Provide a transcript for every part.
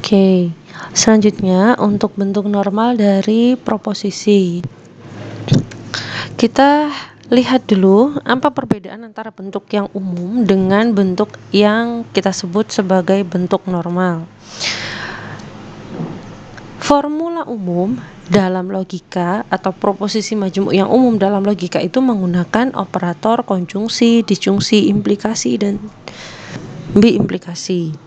Oke, selanjutnya untuk bentuk normal dari proposisi. Kita lihat dulu apa perbedaan antara bentuk yang umum dengan bentuk yang kita sebut sebagai bentuk normal. Formula umum dalam logika atau proposisi majemuk yang umum dalam logika itu menggunakan operator konjungsi, disjungsi, implikasi, dan biimplikasi.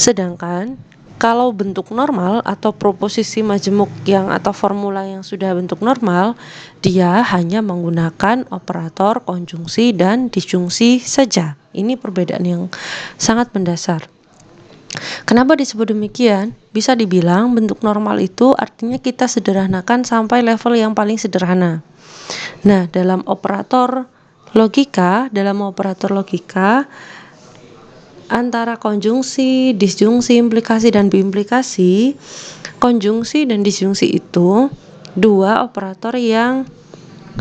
Sedangkan kalau bentuk normal atau proposisi majemuk atau formula yang sudah bentuk normal, dia hanya menggunakan operator konjungsi dan disjungsi saja. Ini perbedaan yang sangat mendasar. Kenapa disebut demikian? Bisa dibilang bentuk normal itu artinya kita sederhanakan sampai level yang paling sederhana. Nah, dalam operator logika, antara konjungsi, disjungsi, implikasi, dan biimplikasi, konjungsi dan disjungsi itu dua operator yang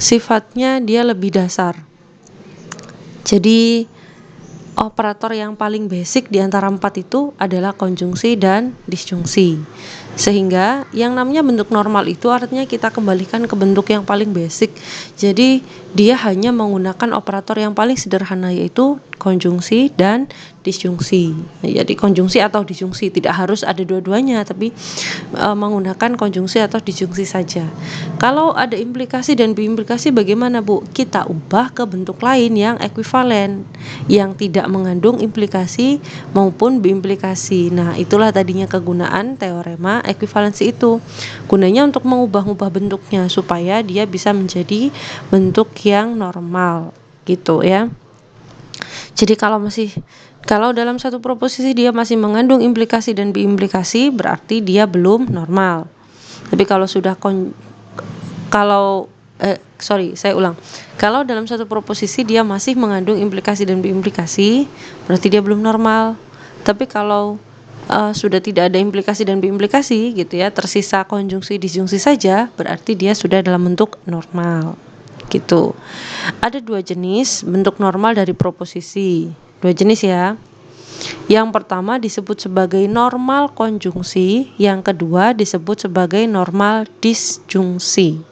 sifatnya dia lebih dasar. Jadi operator yang paling basic di antara empat itu adalah konjungsi dan disjungsi. Sehingga yang namanya bentuk normal itu artinya kita kembalikan ke bentuk yang paling basic. Jadi dia hanya menggunakan operator yang paling sederhana, yaitu konjungsi dan disjungsi. Jadi konjungsi atau disjungsi, tidak harus ada dua-duanya, tapi menggunakan konjungsi atau disjungsi saja. Kalau ada implikasi dan biimplikasi bagaimana, Bu? Kita ubah ke bentuk lain yang ekuivalen, yang tidak mengandung implikasi maupun biimplikasi. Nah, itulah tadinya kegunaan teorema ekuivalensi itu. Gunanya untuk mengubah-ubah bentuknya supaya dia bisa menjadi bentuk yang normal, gitu ya. Jadi kalau dalam satu proposisi dia masih mengandung implikasi dan biimplikasi, berarti dia belum normal. Tapi kalau kalau dalam satu proposisi dia masih mengandung implikasi dan biimplikasi, berarti dia belum normal. Tapi kalau sudah tidak ada implikasi dan biimplikasi gitu ya, tersisa konjungsi disjungsi saja, berarti dia sudah dalam bentuk normal. Gitu. Ada dua jenis bentuk normal dari proposisi. Dua jenis ya. Yang pertama disebut sebagai normal konjungsi, yang kedua disebut sebagai normal disjungsi.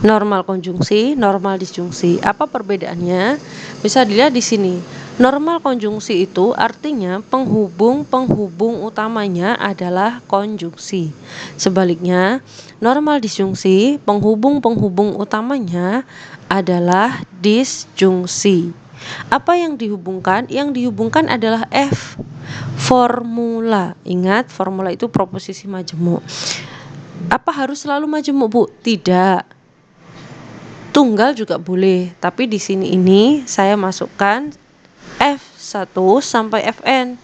Normal konjungsi, normal disjungsi. Apa perbedaannya? Bisa dilihat di sini. Normal konjungsi itu artinya penghubung utamanya adalah konjungsi. Sebaliknya, normal disjungsi, penghubung utamanya adalah disjungsi. Apa yang dihubungkan? Yang dihubungkan adalah F, formula. Ingat, formula itu proposisi majemuk. Apa harus selalu majemuk, Bu? Tidak. Tunggal juga boleh, tapi di sini ini saya masukkan F1 sampai Fn.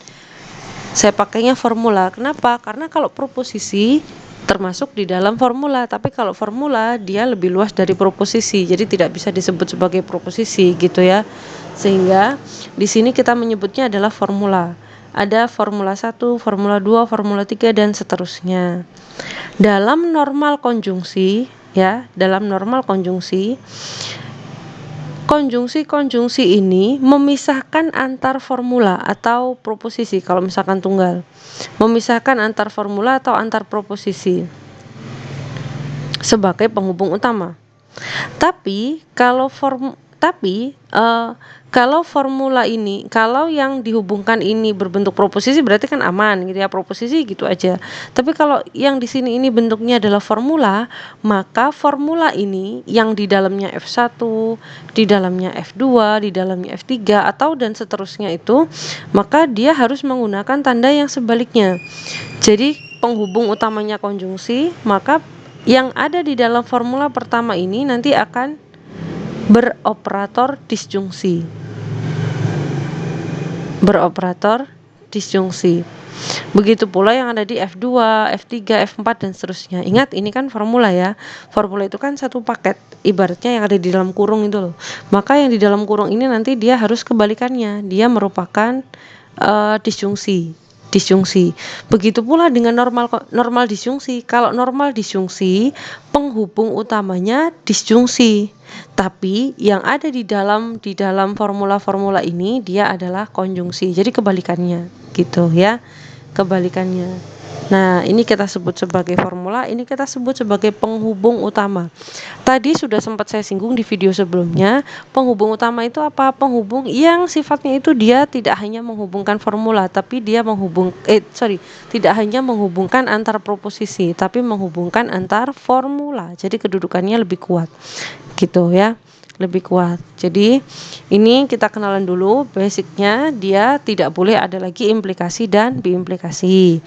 Saya pakainya formula. Kenapa? Karena kalau proposisi termasuk di dalam formula, tapi kalau formula dia lebih luas dari proposisi, jadi tidak bisa disebut sebagai proposisi gitu ya. Sehingga di sini kita menyebutnya adalah formula. Ada formula 1, formula 2, formula 3 dan seterusnya. Dalam normal konjungsi konjungsi ini memisahkan antar formula atau proposisi. Kalau misalkan tunggal, memisahkan antar formula atau antar proposisi sebagai penghubung utama. Tapi kalau formula ini, kalau yang dihubungkan ini berbentuk proposisi, berarti kan aman gitu ya, proposisi gitu aja. Tapi kalau yang di sini ini bentuknya adalah formula, maka formula ini yang di dalamnya F1, di dalamnya F2, di dalamnya F3 atau dan seterusnya itu, maka dia harus menggunakan tanda yang sebaliknya. Jadi penghubung utamanya konjungsi, maka yang ada di dalam formula pertama ini nanti akan beroperator disjungsi. Begitu pula yang ada di F2, F3, F4 dan seterusnya. Ingat, ini kan formula ya. Formula itu kan satu paket, ibaratnya yang ada di dalam kurung itu loh. Maka yang di dalam kurung ini nanti dia harus kebalikannya, dia merupakan disjungsi. disjungsi. Begitu pula dengan normal disjungsi. Kalau normal disjungsi, penghubung utamanya disjungsi. Tapi yang ada di dalam formula-formula ini dia adalah konjungsi. Jadi kebalikannya gitu ya. Kebalikannya. Nah, ini kita sebut sebagai formula, ini kita sebut sebagai penghubung utama. Tadi sudah sempat saya singgung di video sebelumnya, penghubung utama itu apa? Penghubung yang sifatnya itu dia tidak hanya menghubungkan formula, tapi dia tidak hanya menghubungkan antar proposisi, tapi menghubungkan antar formula. Jadi kedudukannya lebih kuat. Gitu ya. Lebih kuat. Jadi ini kita kenalan dulu basicnya, dia tidak boleh ada lagi implikasi dan biimplikasi.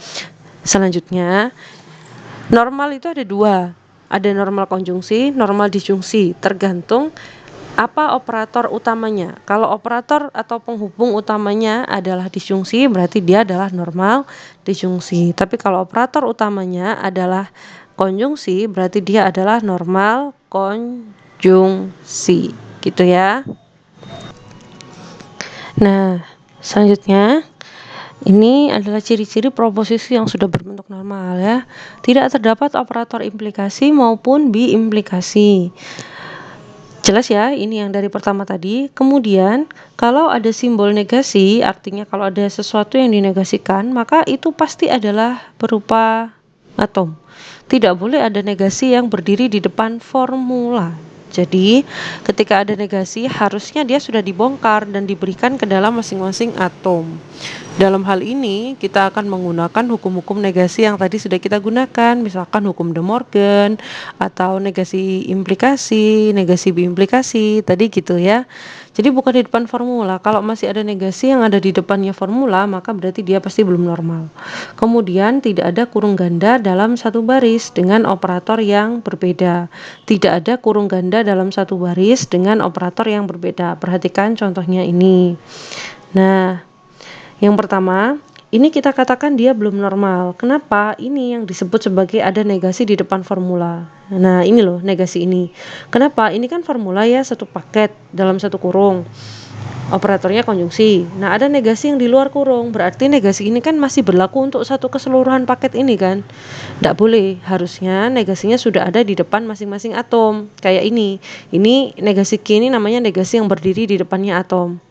Selanjutnya, normal itu ada dua, ada normal konjungsi, normal disjungsi, tergantung apa operator utamanya. Kalau operator atau penghubung utamanya adalah disjungsi, berarti dia adalah normal disjungsi. Tapi kalau operator utamanya adalah konjungsi, berarti dia adalah normal konjungsi, gitu ya. Nah, selanjutnya ini adalah ciri-ciri proposisi yang sudah berbentuk normal ya. Tidak terdapat operator implikasi maupun biimplikasi. Jelas ya, ini yang dari pertama tadi. Kemudian, kalau ada simbol negasi, artinya kalau ada sesuatu yang dinegasikan, maka itu pasti adalah berupa atom. Tidak boleh ada negasi yang berdiri di depan formula. Jadi, ketika ada negasi, harusnya dia sudah dibongkar dan diberikan ke dalam masing-masing atom. Dalam hal ini, kita akan menggunakan hukum-hukum negasi yang tadi sudah kita gunakan, misalkan hukum De Morgan, atau negasi implikasi, negasi biimplikasi, tadi gitu ya. Jadi bukan di depan formula. Kalau masih ada negasi yang ada di depannya formula, maka berarti dia pasti belum normal. Kemudian tidak ada kurung ganda dalam satu baris dengan operator yang berbeda. Tidak ada kurung ganda dalam satu baris dengan operator yang berbeda. Perhatikan contohnya ini. Nah, yang pertama, ini kita katakan dia belum normal. Kenapa? Ini yang disebut sebagai ada negasi di depan formula. Nah, ini loh negasi ini. Kenapa? Ini kan formula ya, satu paket dalam satu kurung. Operatornya konjungsi. Nah, ada negasi yang di luar kurung. Berarti negasi ini kan masih berlaku untuk satu keseluruhan paket ini kan. Tidak boleh. Harusnya negasinya sudah ada di depan masing-masing atom. Kayak ini. Ini negasi Q ini namanya negasi yang berdiri di depannya atom.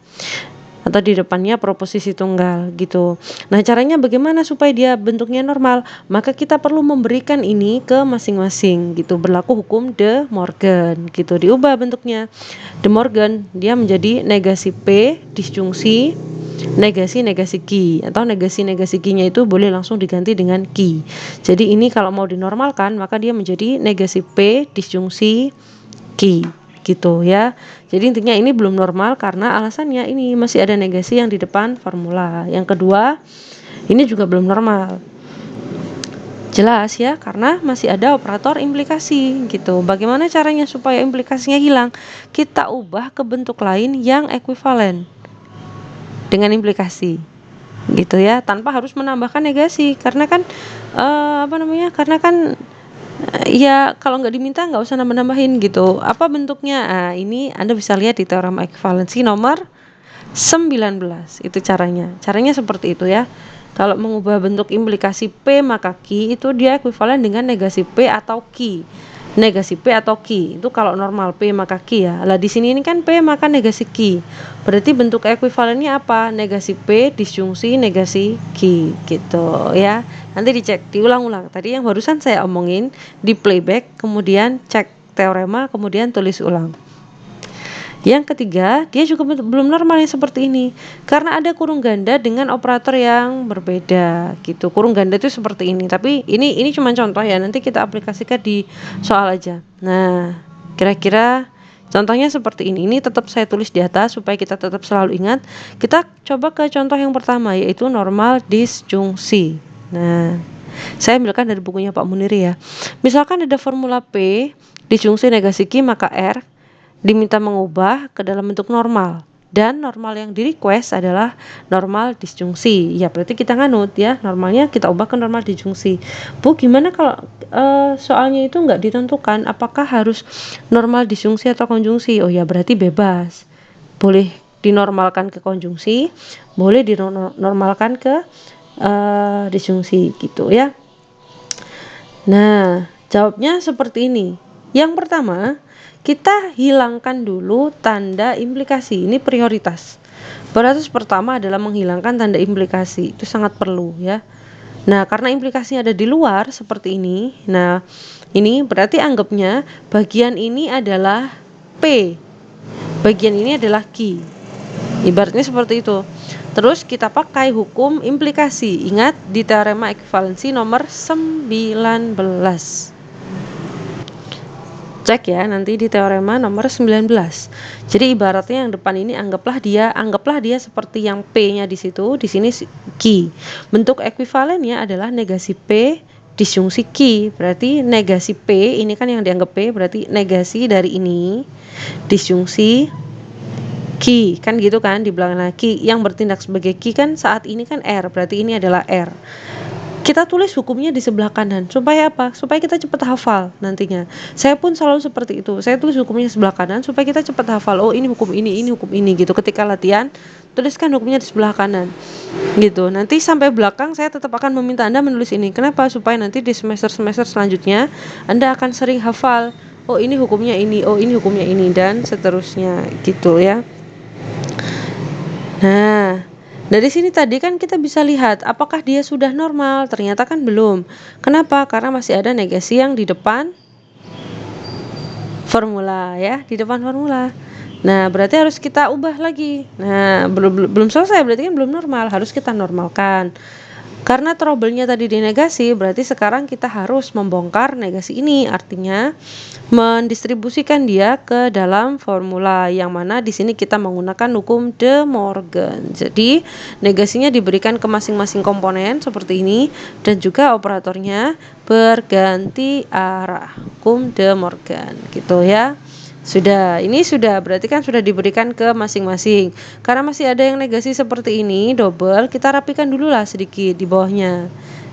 Atau di depannya proposisi tunggal gitu. Nah, caranya bagaimana supaya dia bentuknya normal? Maka kita perlu memberikan ini ke masing-masing gitu. Berlaku hukum De Morgan gitu. Diubah bentuknya. De Morgan dia menjadi negasi P disjungsi negasi Q, atau negasi Q-nya itu boleh langsung diganti dengan Q. Jadi ini kalau mau dinormalkan maka dia menjadi negasi P disjungsi Q. Gitu ya. Jadi intinya ini belum normal karena alasannya ini masih ada negasi yang di depan formula. Yang kedua, ini juga belum normal. Jelas ya, karena masih ada operator implikasi gitu. Bagaimana caranya supaya implikasinya hilang? Kita ubah ke bentuk lain yang ekuivalen dengan implikasi. Gitu ya, tanpa harus menambahkan negasi karena kan karena kan ya kalau nggak diminta nggak usah nambah-nambahin gitu. Apa bentuknya? Nah, ini Anda bisa lihat di teorema ekuivalensi nomor 19. Itu caranya. Caranya seperti itu ya. Kalau mengubah bentuk implikasi P maka Q itu dia ekuivalen dengan negasi P atau Q. Negasi P atau Q itu kalau normal P maka Q ya. Lah di sini ini kan P maka negasi Q. Berarti bentuk ekuivalennya apa? Negasi P disjungsi negasi Q gitu ya. Nanti dicek, diulang-ulang. Tadi yang barusan saya omongin, di playback, kemudian cek teorema, kemudian tulis ulang. Yang ketiga, dia juga belum normal yang seperti ini. Karena ada kurung ganda dengan operator yang berbeda gitu. Kurung ganda itu seperti ini, tapi ini cuma contoh ya. Nanti kita aplikasikan di soal aja. Nah, kira-kira contohnya seperti ini. Ini tetap saya tulis di atas supaya kita tetap selalu ingat. Kita coba ke contoh yang pertama, yaitu normal disjungsi. Nah, saya ambilkan dari bukunya Pak Munir ya. Misalkan ada formula P disjungsi negasi Q maka R diminta mengubah ke dalam bentuk normal, dan normal yang di request adalah normal disjungsi. Ya berarti kita nganut ya, normalnya kita ubah ke normal disjungsi. Bu, gimana kalau soalnya itu nggak ditentukan apakah harus normal disjungsi atau konjungsi? Oh ya, berarti bebas, boleh dinormalkan ke konjungsi, boleh dinormalkan ke disjungsi gitu ya. Nah, jawabnya seperti ini. Yang pertama, kita hilangkan dulu tanda implikasi. Ini prioritas. Prioritas pertama adalah menghilangkan tanda implikasi. Itu sangat perlu ya. Nah, karena implikasinya ada di luar seperti ini. Nah, ini berarti anggapnya bagian ini adalah P. Bagian ini adalah Q. Ibaratnya seperti itu. Terus kita pakai hukum implikasi. Ingat di teorema ekuivalensi nomor 19. Cek ya nanti di teorema nomor 19. Jadi ibaratnya yang depan ini anggaplah dia seperti yang P-nya di situ, di sini Q. Bentuk ekuivalennya adalah negasi P disjungsi Q. Berarti negasi P ini kan yang dianggap P, berarti negasi dari ini disjungsi Q, kan gitu kan, di belakang Q yang bertindak sebagai Q kan saat ini kan R, berarti ini adalah R. Kita tulis hukumnya di sebelah kanan supaya apa? Supaya kita cepat hafal nantinya. Saya pun selalu seperti itu. Saya tulis hukumnya di sebelah kanan supaya kita cepat hafal. Oh, ini hukum ini hukum ini gitu. Ketika latihan, tuliskan hukumnya di sebelah kanan. Gitu. Nanti sampai belakang saya tetap akan meminta Anda menulis ini. Kenapa? Supaya nanti di semester-semester selanjutnya Anda akan sering hafal. Oh, ini hukumnya ini. Oh, ini hukumnya ini dan seterusnya gitu ya. Nah, dari sini tadi kan kita bisa lihat apakah dia sudah normal. Ternyata kan belum. Kenapa? Karena masih ada negasi yang di depan formula ya, di depan formula. Nah, berarti harus kita ubah lagi. Nah, belum selesai, berarti kan belum normal, harus kita normalkan. Karena trouble-nya tadi di negasi, berarti sekarang kita harus membongkar negasi ini, artinya mendistribusikan dia ke dalam formula, yang mana di sini kita menggunakan hukum De Morgan. Jadi negasinya diberikan ke masing-masing komponen seperti ini, dan juga operatornya berganti arah, hukum De Morgan gitu ya. Ini sudah berarti kan sudah diberikan ke masing-masing. Karena masih ada yang negasi seperti ini double, kita rapikan dulu lah sedikit di bawahnya.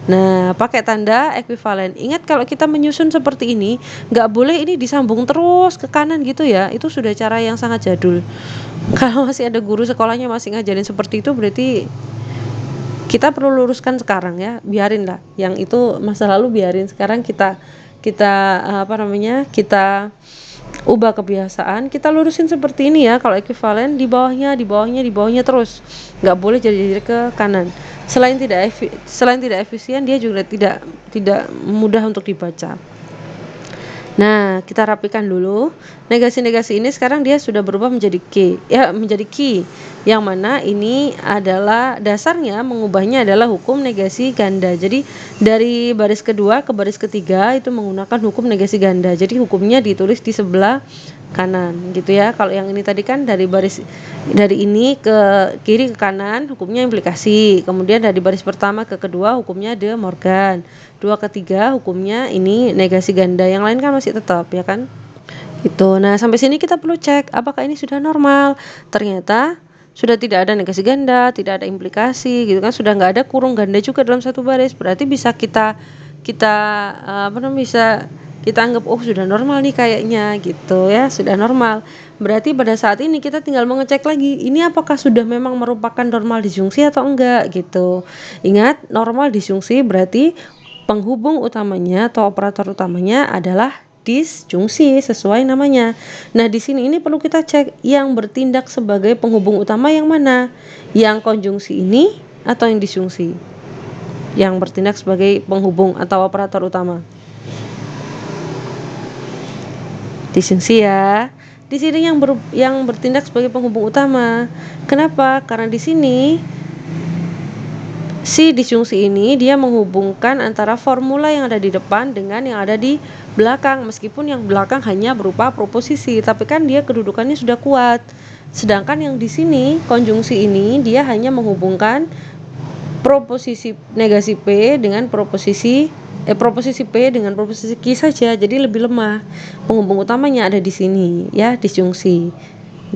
Nah, pakai tanda ekuivalen. Ingat kalau kita menyusun seperti ini, nggak boleh ini disambung terus ke kanan gitu ya. Itu sudah cara yang sangat jadul. Kalau masih ada guru sekolahnya masih ngajarin seperti itu, berarti kita perlu luruskan sekarang ya. Biarin lah. Yang itu masa lalu biarin. Sekarang kita ubah kebiasaan, kita lurusin seperti ini ya. Kalau ekuivalen di bawahnya terus, nggak boleh jadi ke kanan. Selain tidak efisien, dia juga tidak mudah untuk dibaca. Nah, kita rapikan dulu. Negasi-negasi ini sekarang dia sudah berubah menjadi Q, yang mana ini adalah dasarnya mengubahnya adalah hukum negasi ganda. Jadi dari baris kedua ke baris ketiga itu menggunakan hukum negasi ganda. Jadi hukumnya ditulis di sebelah kanan gitu ya. Kalau yang ini tadi kan dari ini ke kiri ke kanan hukumnya implikasi. Kemudian dari baris pertama ke kedua hukumnya De Morgan. Dua ketiga hukumnya ini negasi ganda. Yang lain kan masih tetap ya kan. Gitu. Nah, sampai sini kita perlu cek apakah ini sudah normal. Ternyata sudah tidak ada negasi ganda, tidak ada implikasi gitu kan, sudah nggak ada kurung ganda juga dalam satu baris. Berarti bisa kita anggap oh sudah normal nih kayaknya gitu ya, sudah normal. Berarti pada saat ini kita tinggal mengecek lagi ini apakah sudah memang merupakan normal disjungsi atau enggak gitu. Ingat, normal disjungsi berarti penghubung utamanya atau operator utamanya adalah disjungsi sesuai namanya. Nah, di sini ini perlu kita cek yang bertindak sebagai penghubung utama yang mana? Yang konjungsi ini atau yang disjungsi? Yang bertindak sebagai penghubung atau operator utama. Disjungsi ya. Di sini yang bertindak sebagai penghubung utama. Kenapa? Karena di sini si disjungsi ini dia menghubungkan antara formula yang ada di depan dengan yang ada di belakang, meskipun yang belakang hanya berupa proposisi, tapi kan dia kedudukannya sudah kuat. Sedangkan yang di sini konjungsi ini dia hanya menghubungkan proposisi negasi P dengan proposisi P dengan proposisi Q saja, jadi lebih lemah. Penghubung utamanya ada di sini ya, disjungsi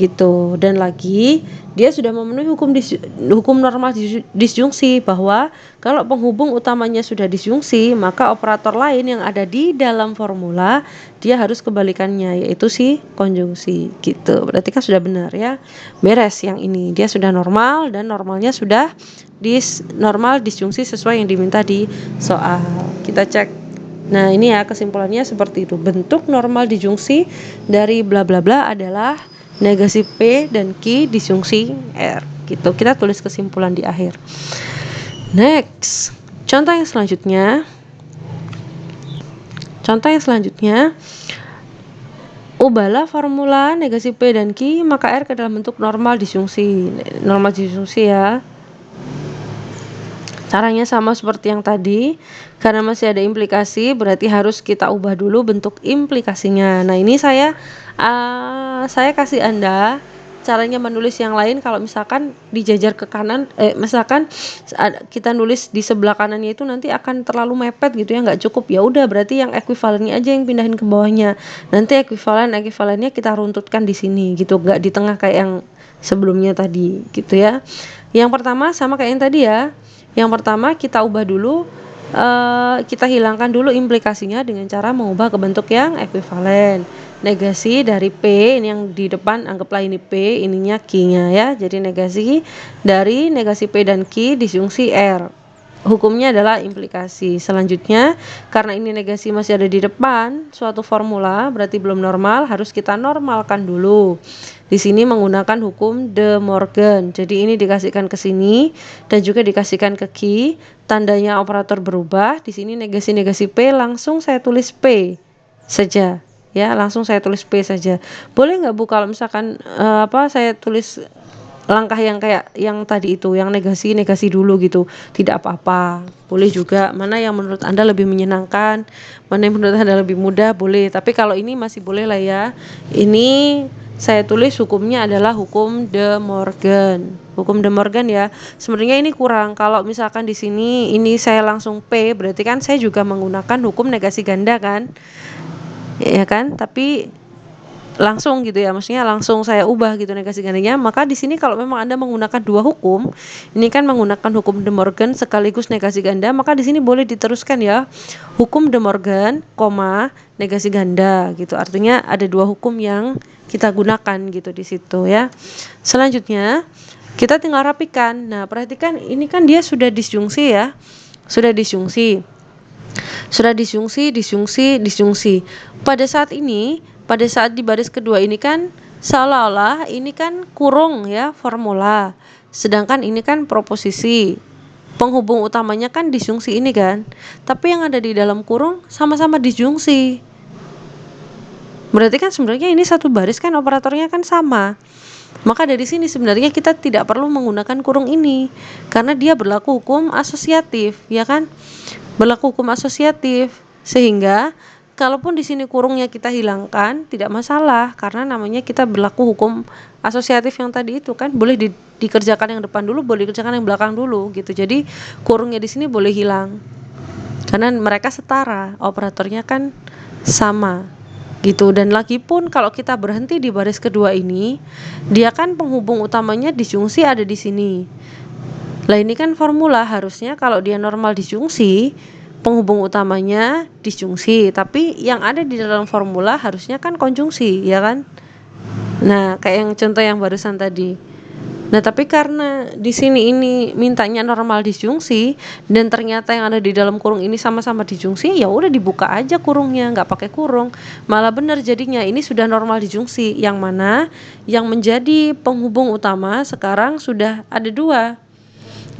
gitu. Dan lagi dia sudah memenuhi hukum normal disjungsi, bahwa kalau penghubung utamanya sudah disjungsi, maka operator lain yang ada di dalam formula dia harus kebalikannya, yaitu si konjungsi gitu. Berarti kan sudah benar ya, beres yang ini, dia sudah normal dan normalnya sudah normal disjungsi sesuai yang diminta di soal. Kita cek. Nah ini ya kesimpulannya seperti itu. Bentuk normal disjungsi dari bla bla bla adalah negasi P dan Q disjungsi R gitu. Kita tulis kesimpulan di akhir. Next, contoh yang selanjutnya. Ubahlah formula negasi P dan Q maka R ke dalam bentuk normal disjungsi. Normal disjungsi ya. Caranya sama seperti yang tadi, karena masih ada implikasi berarti harus kita ubah dulu bentuk implikasinya. Nah ini saya kasih Anda caranya menulis yang lain. Kalau misalkan dijajar ke kanan, misalkan kita nulis di sebelah kanannya itu nanti akan terlalu mepet gitu ya, nggak cukup. Ya udah berarti yang ekuivalennya aja yang pindahin ke bawahnya. Nanti ekuivalennya kita runtutkan di sini gitu, nggak di tengah kayak yang sebelumnya tadi gitu ya. Yang pertama sama kayak yang tadi ya. Yang pertama kita ubah dulu, kita hilangkan dulu implikasinya dengan cara mengubah ke bentuk yang ekuivalen. Negasi dari P, ini yang di depan anggaplah ini P, ininya Q-nya ya. Jadi negasi dari negasi P dan Q disjungsi R. Hukumnya adalah implikasi. Selanjutnya, karena ini negasi masih ada di depan suatu formula, berarti belum normal, harus kita normalkan dulu. Di sini menggunakan hukum De Morgan. Jadi ini dikasihkan ke sini dan juga dikasihkan ke Q. Tandanya operator berubah. Di sini negasi P langsung saya tulis P saja. Ya, langsung saya tulis P saja. Boleh nggak Bu kalau misalkan saya tulis langkah yang kayak yang tadi itu, yang negasi dulu gitu, tidak apa-apa, boleh juga. Mana yang menurut Anda lebih menyenangkan, mana yang menurut Anda lebih mudah, boleh. Tapi kalau ini masih boleh lah ya. Ini saya tulis hukumnya adalah hukum De Morgan. Hukum De Morgan ya. Sebenarnya ini kurang. Kalau misalkan di sini ini saya langsung P, berarti kan saya juga menggunakan hukum negasi ganda kan? Ya kan? Tapi langsung gitu ya, maksudnya langsung saya ubah gitu negasi gandanya. Maka di sini kalau memang Anda menggunakan dua hukum, ini kan menggunakan hukum De Morgan sekaligus negasi ganda, maka di sini boleh diteruskan ya, hukum De Morgan, negasi ganda gitu. Artinya ada dua hukum yang kita gunakan gitu di situ ya. Selanjutnya kita tinggal rapikan. Nah perhatikan ini kan dia sudah disjungsi ya, sudah disjungsi. Pada saat di baris kedua ini kan seolah-olah ini kan kurung ya formula, sedangkan ini kan proposisi. Penghubung utamanya kan disjungsi ini kan, tapi yang ada di dalam kurung sama-sama disjungsi. Berarti kan sebenarnya ini satu baris kan operatornya kan sama. Maka dari sini sebenarnya kita tidak perlu menggunakan kurung ini karena dia berlaku hukum asosiatif, ya kan? Berlaku hukum asosiatif, sehingga kalaupun di sini kurungnya kita hilangkan tidak masalah karena namanya kita berlaku hukum asosiatif yang tadi itu kan, boleh dikerjakan yang depan dulu, boleh dikerjakan yang belakang dulu gitu. Jadi kurungnya di sini boleh hilang karena mereka setara, operatornya kan sama gitu. Dan lagi pun kalau kita berhenti di baris kedua ini, dia kan penghubung utamanya disjungsi ada di sini. Lah ini kan formula, harusnya kalau dia normal disjungsi, penghubung utamanya disjungsi, tapi yang ada di dalam formula harusnya kan konjungsi, ya kan? Nah, kayak yang contoh yang barusan tadi. Nah, tapi karena di sini ini mintanya normal disjungsi dan ternyata yang ada di dalam kurung ini sama-sama disjungsi, ya udah dibuka aja kurungnya, nggak pakai kurung. Malah benar jadinya ini sudah normal disjungsi, yang mana yang menjadi penghubung utama sekarang sudah ada dua.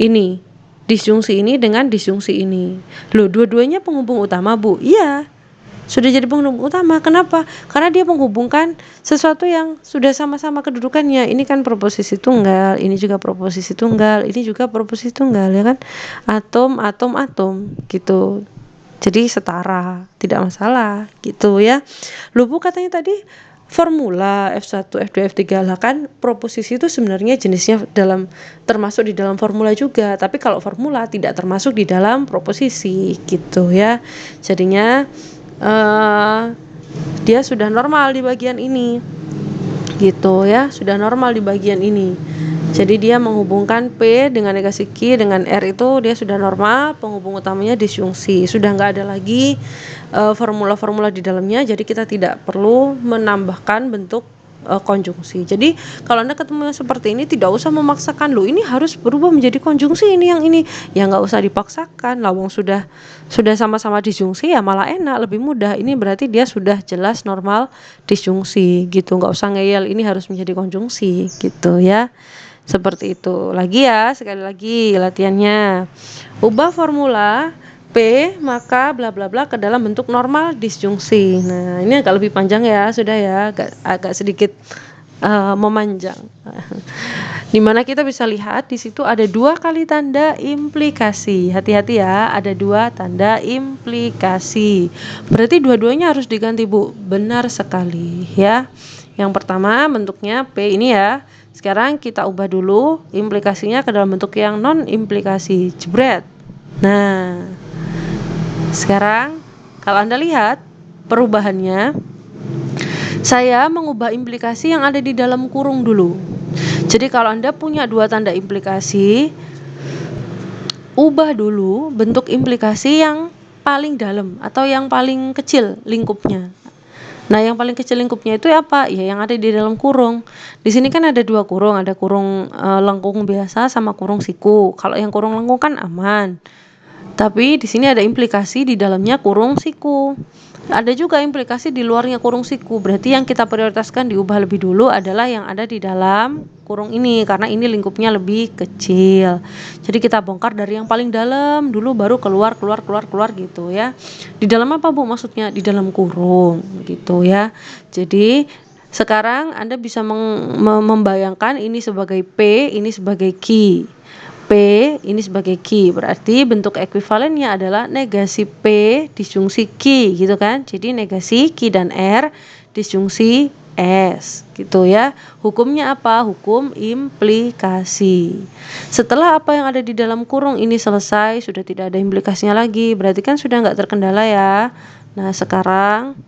Ini disjungsi ini dengan disjungsi ini. Loh, dua-duanya penghubung utama, Bu? Iya. Sudah jadi penghubung utama. Kenapa? Karena dia menghubungkan sesuatu yang sudah sama-sama kedudukannya. Ini kan proposisi tunggal, ini juga proposisi tunggal, ini juga proposisi tunggal, ya kan? Atom gitu. Jadi setara, tidak masalah gitu ya. Loh, Bu, katanya tadi formula F1, F2, F3 lah kan proposisi itu sebenarnya jenisnya termasuk di dalam formula juga, tapi kalau formula tidak termasuk di dalam proposisi gitu ya. Jadinya dia sudah normal di bagian ini. gitu ya, sudah normal di bagian ini. Jadi dia menghubungkan P dengan negasi Q dengan R itu dia sudah normal, penghubung utamanya disjungsi. Sudah nggak ada lagi formula-formula di dalamnya, jadi kita tidak perlu menambahkan bentuk konjungsi. Jadi kalau Anda ketemu yang seperti ini tidak usah memaksakan, loh ini harus berubah menjadi konjungsi ini yang ini. Ya nggak usah dipaksakan, lawang sudah sama-sama disjungsi ya malah enak, lebih mudah. Ini berarti dia sudah jelas normal disjungsi gitu, nggak usah ngeyel ini harus menjadi konjungsi gitu ya. Seperti itu. Lagi ya, sekali lagi latihannya. Ubah formula P maka bla bla bla ke dalam bentuk normal disjungsi. Nah, ini agak lebih panjang ya, sudah ya, agak sedikit memanjang. Dimana kita bisa lihat di situ ada 2 kali tanda implikasi. Hati-hati ya, ada 2 tanda implikasi. Berarti dua-duanya harus diganti, Bu. Benar sekali ya. Yang pertama bentuknya P ini ya. Sekarang kita ubah dulu implikasinya ke dalam bentuk yang non implikasi. Jebret. Nah, sekarang kalau Anda lihat perubahannya, saya mengubah implikasi yang ada di dalam kurung dulu. Jadi kalau Anda punya 2 tanda implikasi, ubah dulu bentuk implikasi yang paling dalam atau yang paling kecil lingkupnya. Nah, yang paling kecil lingkupnya itu apa? Ya yang ada di dalam kurung. Di sini kan ada 2 kurung, ada kurung lengkung biasa sama kurung siku. Kalau yang kurung lengkung kan aman. Tapi di sini ada implikasi di dalamnya kurung siku. Ada juga implikasi di luarnya kurung siku. Berarti yang kita prioritaskan diubah lebih dulu adalah yang ada di dalam kurung ini, karena ini lingkupnya lebih kecil. Jadi kita bongkar dari yang paling dalam dulu, baru keluar gitu ya. Di dalam apa, Bu? Maksudnya di dalam kurung gitu ya. Jadi sekarang Anda bisa membayangkan ini sebagai P, ini sebagai Q. P ini sebagai Q, berarti bentuk ekuivalennya adalah negasi P disjungsi Q gitu kan. Jadi negasi Q dan R disjungsi S gitu ya. Hukumnya apa? Hukum implikasi. Setelah apa yang ada di dalam kurung ini selesai, sudah tidak ada implikasinya lagi, berarti kan sudah nggak terkendala ya. Nah, sekarang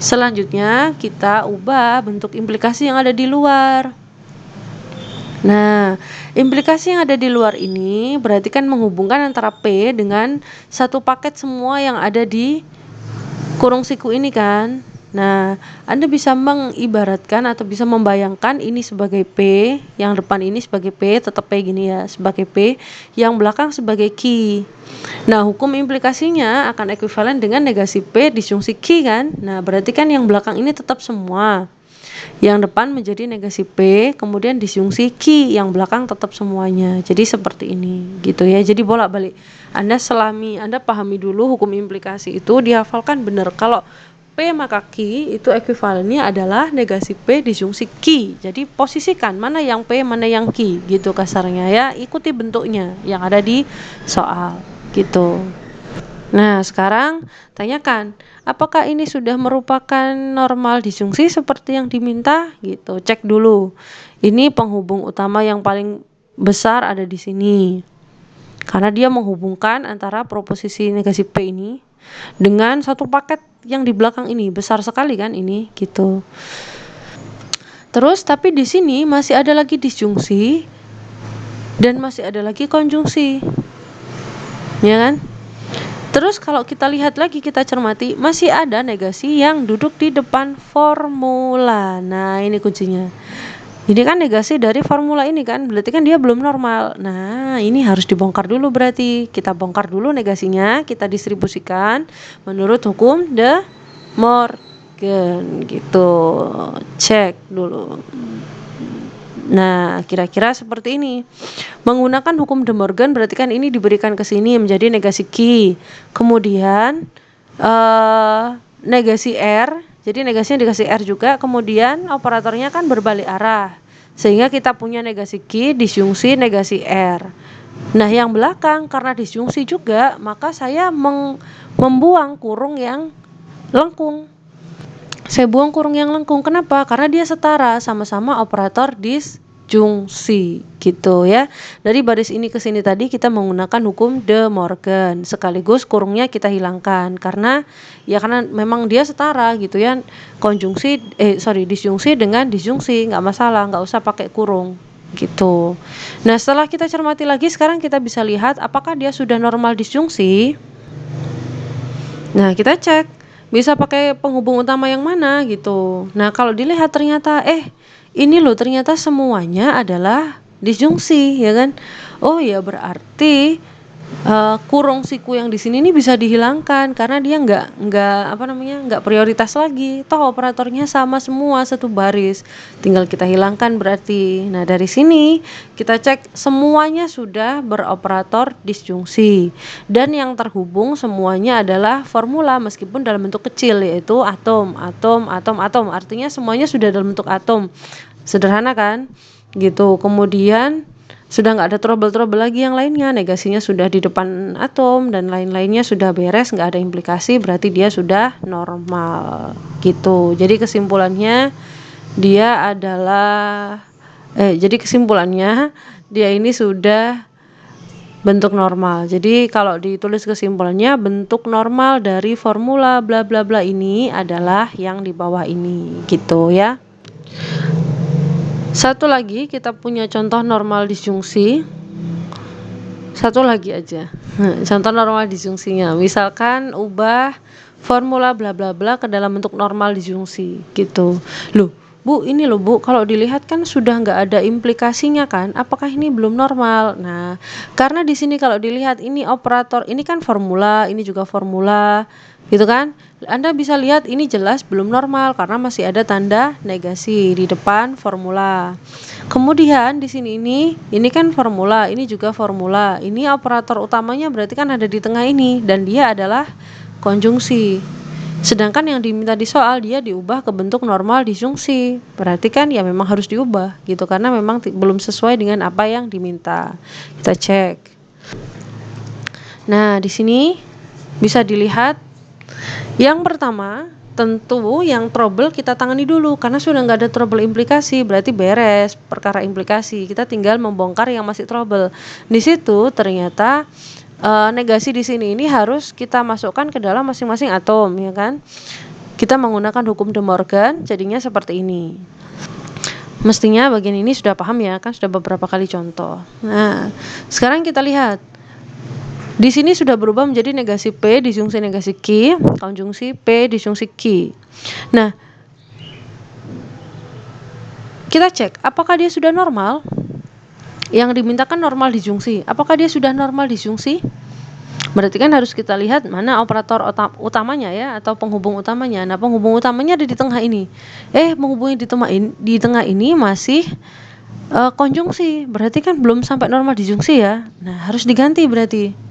selanjutnya kita ubah bentuk implikasi yang ada di luar. Nah, implikasi yang ada di luar ini berarti kan menghubungkan antara P dengan satu paket semua yang ada di kurung siku ini kan. Nah, Anda bisa mengibaratkan atau bisa membayangkan ini sebagai P, yang depan ini sebagai P, tetap P gini ya, sebagai P, yang belakang sebagai Q. Nah, hukum implikasinya akan ekuivalen dengan negasi P disjungsi Q kan. Nah, berarti kan yang belakang ini tetap semua. Yang depan menjadi negasi P, kemudian disjungsi Q, yang belakang tetap semuanya. Jadi seperti ini gitu ya. Jadi bolak-balik. Anda pahami dulu hukum implikasi itu, dihafalkan benar. Kalau P maka Q itu ekuivalennya adalah negasi P disjungsi Q. Jadi posisikan mana yang P, mana yang Q gitu kasarnya ya. Ikuti bentuknya yang ada di soal gitu. Nah, sekarang tanyakan, apakah ini sudah merupakan normal disjungsi seperti yang diminta? Gitu. Cek dulu. Ini penghubung utama yang paling besar ada di sini. Karena dia menghubungkan antara proposisi negasi P ini dengan satu paket yang di belakang ini. Besar sekali kan ini, gitu. Terus tapi di sini masih ada lagi disjungsi dan masih ada lagi konjungsi. Ya kan? Terus kalau kita lihat lagi, kita cermati, masih ada negasi yang duduk di depan formula. Nah, ini kuncinya. Ini kan negasi dari formula ini kan, berarti kan dia belum normal. Nah, ini harus dibongkar dulu berarti. Kita bongkar dulu negasinya, kita distribusikan menurut hukum De Morgan gitu. Cek dulu. Nah, kira-kira seperti ini. Menggunakan hukum De Morgan berarti kan ini diberikan ke sini menjadi negasi Q. Kemudian negasi R. Jadi negasinya dikasih R juga. Kemudian operatornya kan berbalik arah. Sehingga kita punya negasi Q disjungsi negasi R. Nah, yang belakang karena disjungsi juga, maka saya membuang kurung yang lengkung. Saya buang kurung yang lengkung. Kenapa? Karena dia setara, sama-sama operator disjungsi. disjungsi gitu ya. Dari baris ini ke sini tadi kita menggunakan hukum De Morgan, sekaligus kurungnya kita hilangkan karena memang dia setara gitu ya. Disjungsi dengan disjungsi nggak masalah, nggak usah pakai kurung gitu. Nah, setelah kita cermati lagi, sekarang kita bisa lihat apakah dia sudah normal disjungsi. Nah, kita cek bisa pakai penghubung utama yang mana gitu. Nah, kalau dilihat ternyata ini loh ternyata semuanya adalah disjungsi ya kan. Oh ya, berarti kurung siku yang di sini nih bisa dihilangkan karena dia nggak prioritas lagi. Toh operatornya sama semua satu baris. Tinggal kita hilangkan berarti. Nah, dari sini kita cek semuanya sudah beroperator disjungsi dan yang terhubung semuanya adalah formula meskipun dalam bentuk kecil, yaitu atom. Artinya semuanya sudah dalam bentuk atom. Sederhana kan? Gitu. Kemudian sudah nggak ada trouble lagi yang lainnya, negasinya sudah di depan atom dan lain-lainnya sudah beres, nggak ada implikasi, berarti dia sudah normal gitu. Jadi kesimpulannya dia ini sudah bentuk normal. Jadi kalau ditulis kesimpulannya, bentuk normal dari formula bla bla bla ini adalah yang di bawah ini gitu ya. Satu lagi kita punya contoh normal disjungsi. Satu lagi aja. Contoh normal disjungsinya. Misalkan ubah formula bla bla bla ke dalam bentuk normal disjungsi gitu. Loh, Bu, ini loh Bu, kalau dilihat kan sudah nggak ada implikasinya kan? Apakah ini belum normal? Nah, karena di sini kalau dilihat ini operator, ini kan formula, ini juga formula, gitu kan? Anda bisa lihat ini jelas belum normal karena masih ada tanda negasi di depan formula. Kemudian di sini ini kan formula, ini juga formula. Ini operator utamanya berarti kan ada di tengah ini dan dia adalah konjungsi. Sedangkan yang diminta di soal dia diubah ke bentuk normal disjungsi. Berarti kan ya memang harus diubah gitu karena memang belum sesuai dengan apa yang diminta. Kita cek. Nah, di sini bisa dilihat yang pertama, tentu yang trouble kita tangani dulu karena sudah nggak ada trouble implikasi, berarti beres perkara implikasi. Kita tinggal membongkar yang masih trouble. Di situ ternyata negasi di sini ini harus kita masukkan ke dalam masing-masing atom, ya kan? Kita menggunakan hukum De Morgan, jadinya seperti ini. Mestinya bagian ini sudah paham ya, kan sudah beberapa kali contoh. Nah, sekarang kita lihat. Di sini sudah berubah menjadi negasi P disjungsi negasi Q, konjungsi P disjungsi Q. Nah, kita cek apakah dia sudah normal? Yang dimintakan normal disjungsi. Apakah dia sudah normal disjungsi? Berarti kan harus kita lihat mana operator utamanya ya, atau penghubung utamanya. Nah, penghubung utamanya ada di tengah ini. Menghubungi di tengah ini masih konjungsi. Berarti kan belum sampai normal disjungsi ya. Nah, harus diganti berarti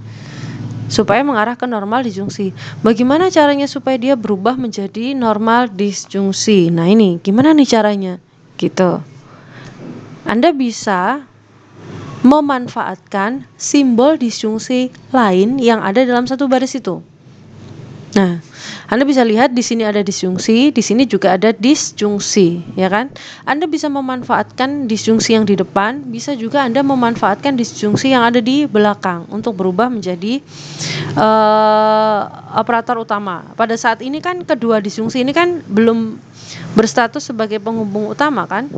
supaya mengarah ke normal disjungsi. Bagaimana caranya supaya dia berubah menjadi normal disjungsi? Nah, ini gimana nih caranya? Gitu. Anda bisa memanfaatkan simbol disjungsi lain yang ada dalam satu baris itu. Nah, Anda bisa lihat di sini ada disjungsi, di sini juga ada disjungsi, ya kan? Anda bisa memanfaatkan disjungsi yang di depan, bisa juga Anda memanfaatkan disjungsi yang ada di belakang untuk berubah menjadi operator utama. Pada saat ini kan kedua disjungsi ini kan belum berstatus sebagai penghubung utama kan?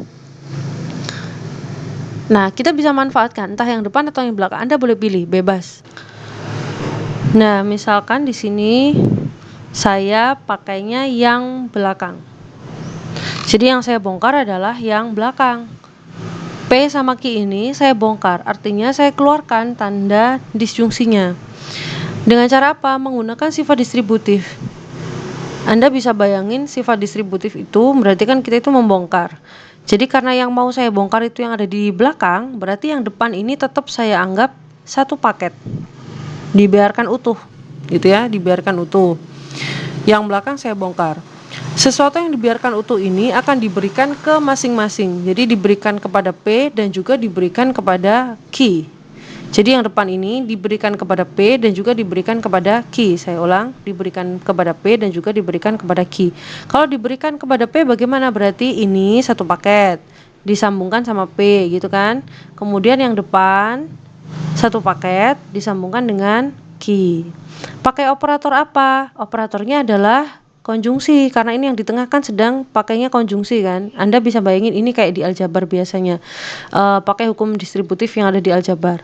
Nah, kita bisa manfaatkan entah yang depan atau yang belakang. Anda boleh pilih, bebas. Nah, misalkan di sini saya pakainya yang belakang. Jadi yang saya bongkar adalah yang belakang. P sama Q ini saya bongkar, artinya saya keluarkan tanda disjungsinya. Dengan cara apa? Menggunakan sifat distributif. Anda bisa bayangin sifat distributif itu berarti kan kita itu membongkar. Jadi karena yang mau saya bongkar itu yang ada di belakang, berarti yang depan ini tetap saya anggap satu paket. Dibiarkan utuh, gitu ya, dibiarkan utuh. Yang belakang saya bongkar. Sesuatu yang dibiarkan utuh ini akan diberikan ke masing-masing. Jadi diberikan kepada P dan juga diberikan kepada Q. Jadi yang depan ini diberikan kepada P dan juga diberikan kepada Q. Saya ulang, diberikan kepada P dan juga diberikan kepada Q. Kalau diberikan kepada P bagaimana? Berarti ini satu paket. disambungkan sama P gitu kan. Kemudian yang depan satu paket disambungkan dengan Q. Pakai operator apa? Operatornya adalah konjungsi, karena ini yang di tengah kan sedang pakainya konjungsi kan. Anda bisa bayangin ini kayak di aljabar biasanya, pakai hukum distributif yang ada di aljabar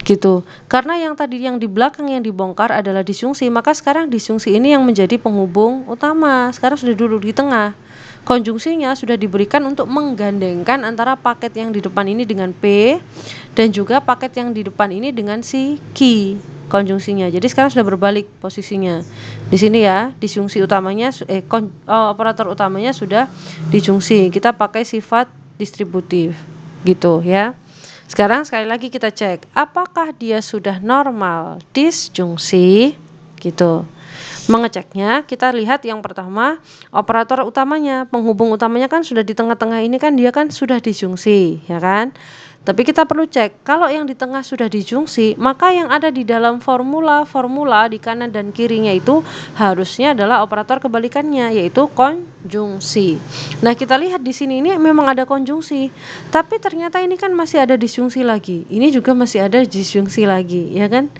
gitu. Karena yang tadi yang di belakang yang dibongkar adalah disjungsi, maka sekarang disjungsi ini yang menjadi penghubung utama. Sekarang sudah duduk di tengah. Konjungsinya sudah diberikan untuk menggandengkan antara paket yang di depan ini dengan P dan juga paket yang di depan ini dengan si Q konjungsinya. Jadi sekarang sudah berbalik posisinya. Di sini ya, disjungsi utamanya operator utamanya sudah disjungsi. Kita pakai sifat distributif gitu ya. Sekarang sekali lagi kita cek apakah dia sudah normal disjungsi gitu. Mengeceknya kita lihat yang pertama operator utamanya, penghubung utamanya kan sudah di tengah-tengah ini kan, dia kan sudah disjungsi ya kan. Tapi kita perlu cek kalau yang di tengah sudah disjungsi, maka yang ada di dalam formula di kanan dan kirinya itu harusnya adalah operator kebalikannya, yaitu konjungsi. Nah, kita lihat di sini ini memang ada konjungsi, tapi ternyata ini kan masih ada disjungsi lagi. Ini juga masih ada disjungsi lagi, ya kan?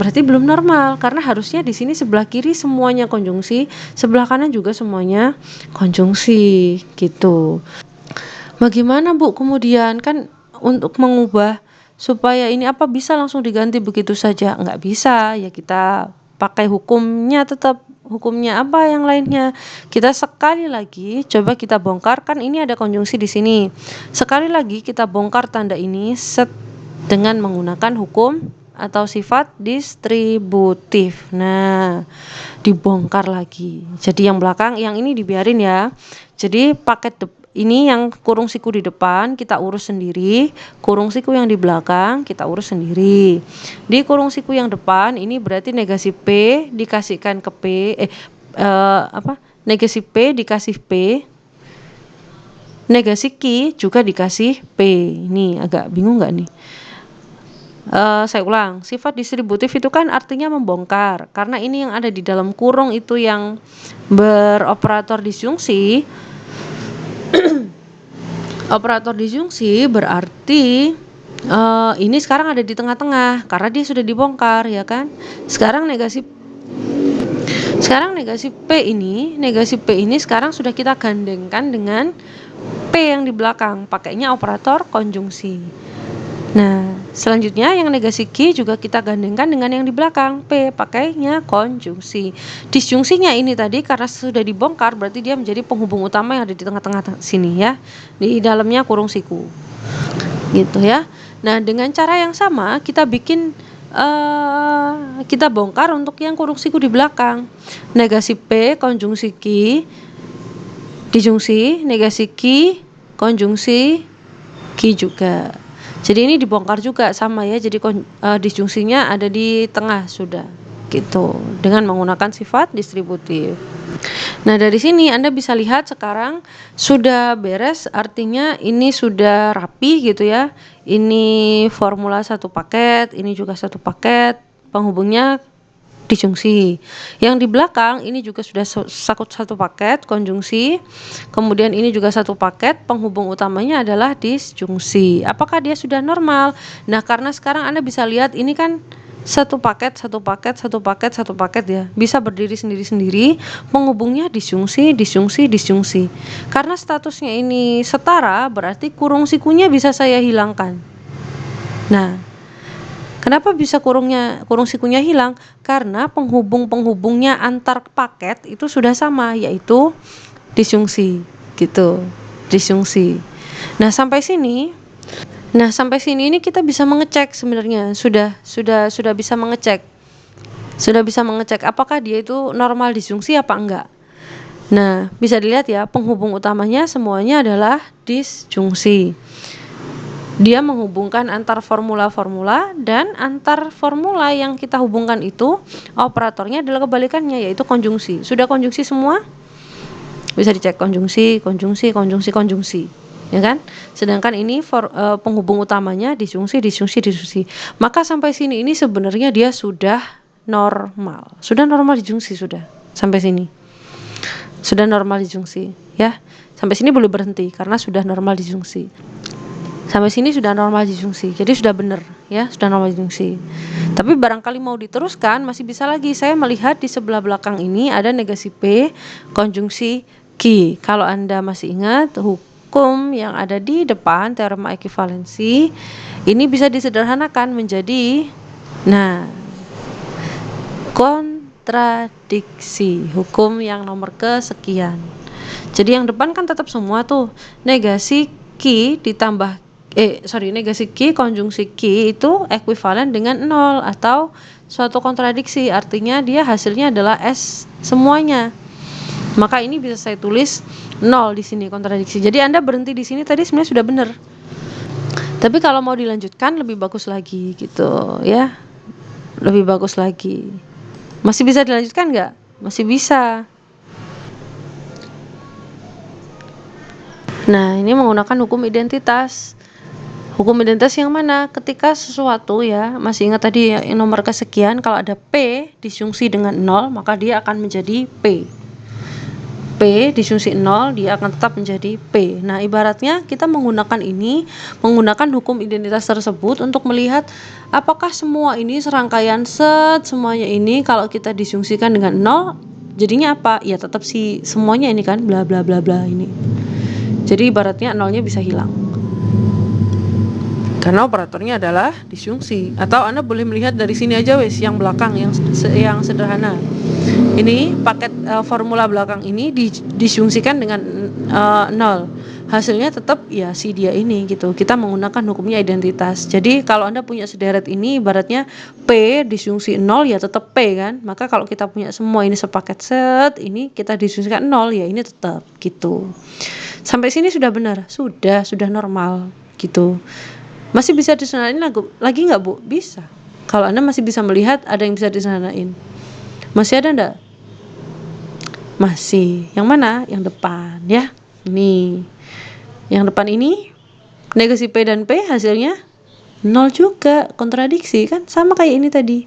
Berarti belum normal, karena harusnya di sini sebelah kiri semuanya konjungsi, sebelah kanan juga semuanya konjungsi gitu. Bagaimana Bu kemudian, kan untuk mengubah supaya ini apa bisa langsung diganti begitu saja? Nggak bisa, ya kita pakai hukumnya, tetap hukumnya apa yang lainnya. Kita sekali lagi coba kita bongkar, kan ini ada konjungsi di sini. Sekali lagi kita bongkar tanda ini dengan menggunakan hukum atau sifat distributif. Nah, dibongkar lagi. Jadi yang belakang, yang ini dibiarin ya. Jadi paket ini yang kurung siku di depan kita urus sendiri, kurung siku yang di belakang kita urus sendiri. Di kurung siku yang depan ini berarti negasi P dikasihkan ke P, negasi P dikasih P, negasi Q juga dikasih P. Ini agak bingung nggak nih? Saya ulang, sifat distributif itu kan artinya membongkar, karena ini yang ada di dalam kurung itu yang beroperator disjungsi. Operator disjungsi berarti ini sekarang ada di tengah-tengah karena dia sudah dibongkar ya kan. Sekarang negasi P ini sekarang sudah kita gandengkan dengan P yang di belakang, pakainya operator konjungsi. Nah, selanjutnya yang negasi Q juga kita gandengkan dengan yang di belakang P, pakainya konjungsi. Disjungsinya ini tadi karena sudah dibongkar berarti dia menjadi penghubung utama yang ada di tengah-tengah sini ya. Di dalamnya kurung siku. Gitu ya. Nah, dengan cara yang sama kita bikin kita bongkar untuk yang kurung siku di belakang. Negasi P konjungsi Q disjungsi, negasi Q konjungsi Q juga. Jadi ini dibongkar juga sama ya, jadi disjungsinya ada di tengah sudah gitu dengan menggunakan sifat distributif. Nah, dari sini Anda bisa lihat sekarang sudah beres, artinya ini sudah rapi gitu ya. Ini formula satu paket, ini juga satu paket, penghubungnya disjungsi. Yang di belakang ini juga sudah satu paket konjungsi. Kemudian ini juga satu paket, penghubung utamanya adalah disjungsi. Apakah dia sudah normal? Nah, karena sekarang Anda bisa lihat ini kan satu paket ya, bisa berdiri sendiri-sendiri, penghubungnya disjungsi. Karena statusnya ini setara, berarti kurung sikunya bisa saya hilangkan. Nah, kenapa bisa kurung sikunya hilang? Karena penghubungnya antar paket itu sudah sama, yaitu disjungsi gitu, disjungsi. Nah, sampai sini ini kita bisa mengecek sebenarnya, sudah bisa mengecek. Sudah bisa mengecek apakah dia itu normal disjungsi apa enggak. Nah, bisa dilihat ya, penghubung utamanya semuanya adalah disjungsi. Dia menghubungkan antar formula-formula, dan antar formula yang kita hubungkan itu operatornya adalah kebalikannya, yaitu konjungsi. Sudah konjungsi semua? Bisa dicek konjungsi, ya kan? Sedangkan ini penghubung utamanya disjungsi. Maka sampai sini ini sebenarnya dia sudah normal. Sudah normal disjungsi sudah sampai sini. Sudah normal disjungsi ya. Sampai sini boleh berhenti karena sudah normal disjungsi. Sampai sini sudah normal disjungsi, jadi sudah benar ya, sudah normal disjungsi. Tapi barangkali mau diteruskan, masih bisa lagi. Saya melihat di sebelah belakang ini ada negasi P konjungsi Ki. Kalau Anda masih ingat hukum yang ada di depan teorema ekivalensi, ini bisa disederhanakan menjadi kontradiksi, hukum yang nomor kesekian. Jadi yang depan kan tetap semua tuh, negasi Ki ditambah negasi Ki konjungsi Ki itu ekuivalen dengan 0 atau suatu kontradiksi, artinya dia hasilnya adalah S semuanya. Maka ini bisa saya tulis 0 di sini kontradiksi. Jadi Anda berhenti di sini tadi sebenarnya sudah benar. Tapi kalau mau dilanjutkan lebih bagus lagi gitu ya. Lebih bagus lagi. Masih bisa dilanjutkan nggak? Masih bisa. Nah, ini menggunakan hukum identitas. Hukum identitas yang mana? Ketika sesuatu ya, masih ingat tadi yang nomor kesekian, kalau ada P disjungsi dengan 0, maka dia akan menjadi P. P disjungsi 0, dia akan tetap menjadi P. Nah, ibaratnya kita menggunakan hukum identitas tersebut untuk melihat apakah semua ini serangkaian semuanya ini kalau kita disjungsikan dengan 0, jadinya apa? Ya tetap semuanya ini kan, bla bla bla bla ini. Jadi ibaratnya 0-nya bisa hilang. Karena operatornya adalah disjungsi. Atau Anda boleh melihat dari sini aja wes, yang belakang yang sederhana. Ini paket formula belakang ini disjungsikan dengan 0. Hasilnya tetap ya dia ini gitu. Kita menggunakan hukumnya identitas. Jadi kalau Anda punya sederet ini ibaratnya P disjungsi 0 ya tetap P kan. Maka kalau kita punya semua ini sepaket ini kita disjungsikan 0 ya ini tetap gitu. Sampai sini sudah benar? Sudah normal gitu. Masih bisa disederhanain lagi nggak Bu? Bisa. Kalau Anda masih bisa melihat ada yang bisa disederhanain. Masih ada enggak? Masih. Yang mana? Yang depan ya. Nih. Yang depan ini negasi P dan P hasilnya 0 juga, kontradiksi kan? Sama kayak ini tadi.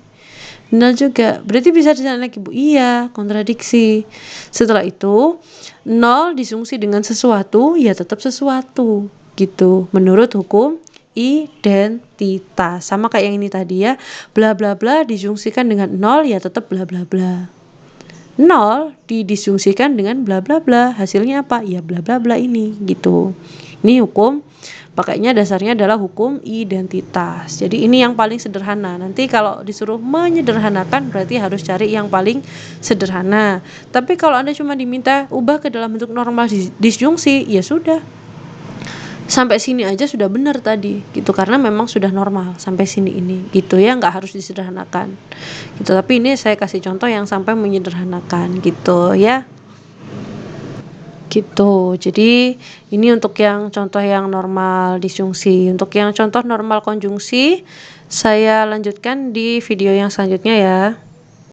0 juga. Berarti bisa disederhanain lagi Bu? Iya, kontradiksi. Setelah itu 0 disjungsi dengan sesuatu ya tetap sesuatu gitu. Menurut hukum identitas. Sama kayak yang ini tadi ya, bla bla bla disjungsikan dengan 0 ya tetap bla bla bla. 0 didisjungsikan dengan bla bla bla, hasilnya apa? Ya bla bla bla ini gitu. Ini hukum, pakainya dasarnya adalah hukum identitas. Jadi ini yang paling sederhana. Nanti kalau disuruh menyederhanakan berarti harus cari yang paling sederhana. Tapi kalau Anda cuma diminta ubah ke dalam bentuk normal disjungsi, ya sudah. Sampai sini aja sudah benar tadi gitu, karena memang sudah normal sampai sini ini gitu ya, nggak harus disederhanakan gitu. Tapi ini saya kasih contoh yang sampai menyederhanakan gitu ya gitu. Jadi ini untuk yang contoh yang normal disjungsi. Untuk yang contoh normal konjungsi saya lanjutkan di video yang selanjutnya ya.